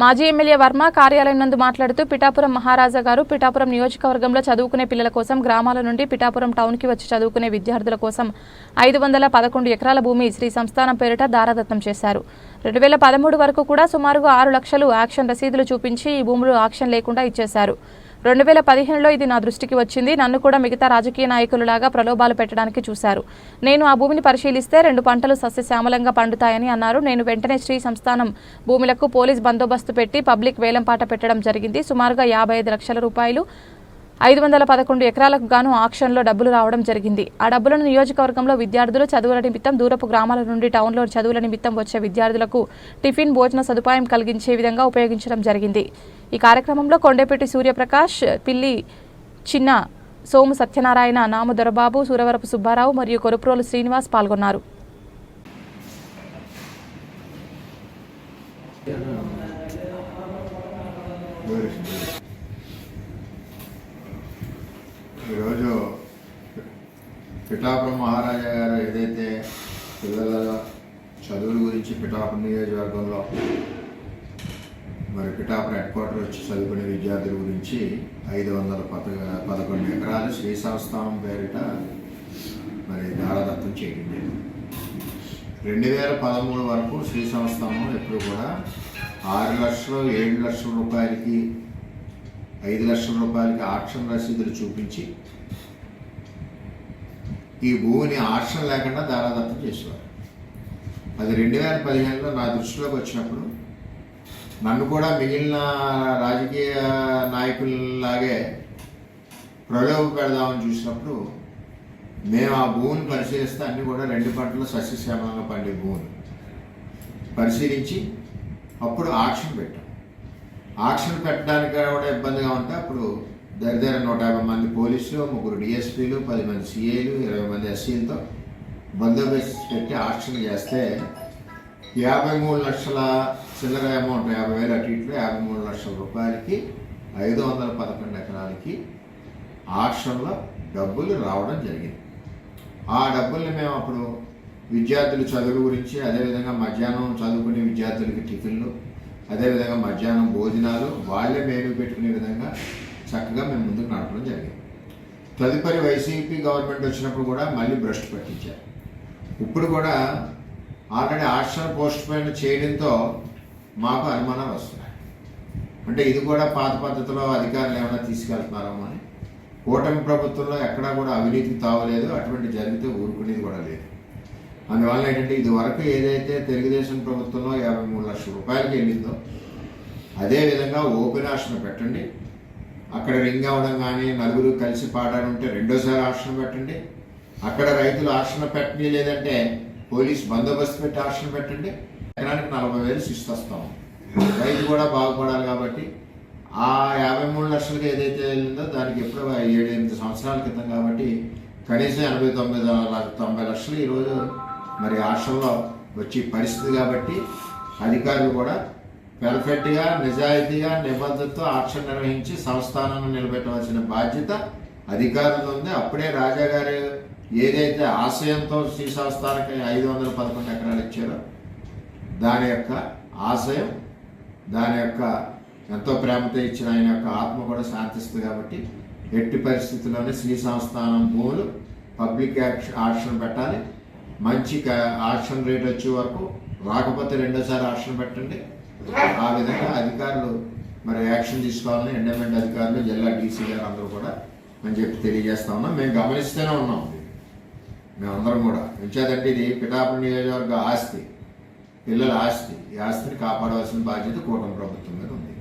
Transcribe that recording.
మాజీ ఎమ్మెల్యే వర్మ కార్యాలయం నందు మాట్లాడుతూ పిఠాపురం మహారాజా గారు పిఠాపురం నియోజకవర్గంలో చదువుకునే పిల్లల కోసం గ్రామాల నుండి పిఠాపురం టౌన్కి వచ్చి చదువుకునే విద్యార్థుల కోసం 511 ఎకరాల భూమి శ్రీ సంస్థానం పేరిట దారాదత్తం చేశారు. 2013 వరకు కూడా సుమారుగా 6 లక్షలు యాక్షన్ రసీదులు చూపించి ఈ భూములు ఆక్షన్ లేకుండా ఇచ్చేశారు. 2015లో ఇది నా దృష్టికి వచ్చింది. నన్ను కూడా మిగతా రాజకీయ నాయకులలాగా ప్రలోభాలు పెట్టడానికి చూశారు. నేను ఆ భూమిని పరిశీలిస్తే 2 పంటలు సస్యశ్యామలంగా పండుతాయని అన్నారు. నేను వెంటనే శ్రీ సంస్థానం భూములకు పోలీస్ బందోబస్తు పెట్టి పబ్లిక్ వేలంపాట పెట్టడం జరిగింది. సుమారుగా 55 లక్షల రూపాయలు 511 ఎకరాలకు గాను ఆక్షన్లో డబ్బులు రావడం జరిగింది. ఆ డబ్బులను నియోజకవర్గంలో విద్యార్థులు చదువుల నిమిత్తం దూరపు గ్రామాల నుండి టౌన్లో చదువుల నిమిత్తం వచ్చే విద్యార్థులకు టిఫిన్ భోజన సదుపాయం కలిగించే విధంగా ఉపయోగించడం జరిగింది. ఈ కార్యక్రమంలో కొండేపేటి సూర్యప్రకాష్, పిల్లి చిన్న, సోము సత్యనారాయణ, నాము దొరబాబు, సూరవరపు సుబ్బారావు మరియు కొరుప్రోలు శ్రీనివాస్ పాల్గొన్నారు. ఈరోజు పిఠాపురం మహారాజా గారు ఏదైతే పిల్లల చదువుల గురించి పిఠాపురం నియోజకవర్గంలో మరి పిఠాపురం హెడ్ క్వార్టర్ వచ్చి చదువుకునే విద్యార్థుల గురించి 511 ఎకరాలు శ్రీ సంస్థానం పేరిట మరి దారాదత్తం చేయండి. 2013 వరకు శ్రీ సంస్థానం ఎప్పుడు కూడా 6 లక్షలు 7 లక్షల రూపాయలకి 5 లక్షల రూపాయలకి ఆక్షన్ రసీదులు చూపించి ఈ భూమిని ఆక్షన్ లేకుండా దారాదత్తం చేసేవారు. అది 2015లో నా దృష్టిలోకి వచ్చినప్పుడు నన్ను కూడా మిగిలిన రాజకీయ నాయకుల్లాగే ప్రలోభ పెడదామని చూసినప్పుడు మేము ఆ భూమిని పరిశీలిస్తే అన్నీ కూడా 2 పంటలు సస్యశ్యామలంగా పండే భూమిని పరిశీలించి అప్పుడు ఆక్షన్ పెట్టాం. ఆక్షన్ పెట్టడానికి కూడా ఇబ్బందిగా ఉంటే అప్పుడు దగ్గర 150 మంది పోలీసులు, 3 డిఎస్పీలు, 10 మంది సిఐలు, 20 మంది ఎస్సీలతో బందోబస్తు పెట్టి ఆక్షన్ చేస్తే 53 లక్షల చిల్లర అమౌంట్, 50,000 అటు ఇట్లు 53 లక్షల రూపాయలకి 511 ఎకరాలకి ఆక్షన్లో డబ్బులు రావడం జరిగింది. ఆ డబ్బుల్ని మేము అప్పుడు విద్యార్థుల చదువు గురించి, అదేవిధంగా మధ్యాహ్నం చదువుకునే విద్యార్థులకి టిఫిన్లు, అదేవిధంగా మధ్యాహ్నం భోజనాలు వాళ్ళే మేలు పెట్టుకునే విధంగా చక్కగా మేము ముందుకు నడపడం జరిగింది. తదుపరి వైసీపీ గవర్నమెంట్ వచ్చినప్పుడు కూడా మళ్ళీ భ్రష్టు పట్టించారు. ఇప్పుడు కూడా ఆల్రెడీ ఆక్షన్ పోస్ట్ పోయిన్ చేయడంతో మాకు అనుమానాలు వస్తున్నాయి. అంటే ఇది కూడా పాత పద్ధతిలో అధికారులు ఏమైనా తీసుకెళ్తున్నారేమో అని. కూటమి ప్రభుత్వంలో ఎక్కడా కూడా అవినీతికి తావలేదు, అటువంటి జరిగితే ఊరుకునేది కూడా లేదు. అందువల్ల ఏంటంటే ఇది వరకు ఏదైతే తెలుగుదేశం ప్రభుత్వంలో 53 లక్షల రూపాయలకి వెళ్ళిందో అదేవిధంగా ఓపెన్ ఆక్షన్ పెట్టండి. అక్కడ రింగ్ అవ్వడం కానీ, నలుగురు కలిసి పాడాలి ఉంటే రెండోసారి ఆక్షన్ పెట్టండి. అక్కడ రైతులు ఆక్షన్ పెట్టని లేదంటే పోలీస్ బందోబస్తు పెట్టి ఆక్షన్ పెట్టండి. ఎకరానికి 40,000 శిస్తాము. రైతు కూడా బాగుపడాలి కాబట్టి ఆ 53 లక్షలకి ఏదైతే వెళ్ళిందో దానికి ఎప్పుడో 7-8 సంవత్సరాల క్రితం కాబట్టి కనీసం 80-90 లక్షలు ఈరోజు మరి ఆక్షన్లో వచ్చే పరిస్థితి కాబట్టి అధికారులు కూడా పెర్ఫెక్ట్గా, నిజాయితీగా, నిబద్ధతతో ఆక్షన్ నిర్వహించి సంస్థానాన్ని నిలబెట్టవలసిన బాధ్యత అధికారులు ఉంది. అప్పుడే రాజా గారు ఏదైతే ఆశయంతో శ్రీ సంస్థానానికి 511 ఎకరాలు ఇచ్చారో దాని యొక్క ఆశయం, దాని యొక్క ఎంతో ప్రేమతో ఇచ్చిన ఆయన యొక్క ఆత్మ కూడా శాంతిస్తుంది కాబట్టి ఎట్టి పరిస్థితుల్లోనే శ్రీ సంస్థానం భూములు పబ్లిక్ ఆక్షన్ పెట్టాలి. మంచి ఆక్షన్ రేట్ వచ్చే వరకు, రాకపోతే రెండోసారి ఆక్షన్ పెట్టండి. ఆ విధంగా అధికారులు మరి యాక్షన్ తీసుకోవాలని ఎండోమెంట్ అధికారులు, జిల్లా డీసీ గారు అందరూ కూడా అని చెప్పి తెలియజేస్తా ఉన్నాం. మేము గమనిస్తూనే ఉన్నాం. మేమందరం కూడా ఎంచేదంటే ఇది పిఠాపురం నియోజకవర్గ ఆస్తి, పిల్లల ఆస్తి. ఈ ఆస్తిని కాపాడవలసిన బాధ్యత కూటమి ప్రభుత్వం మీద ఉంది.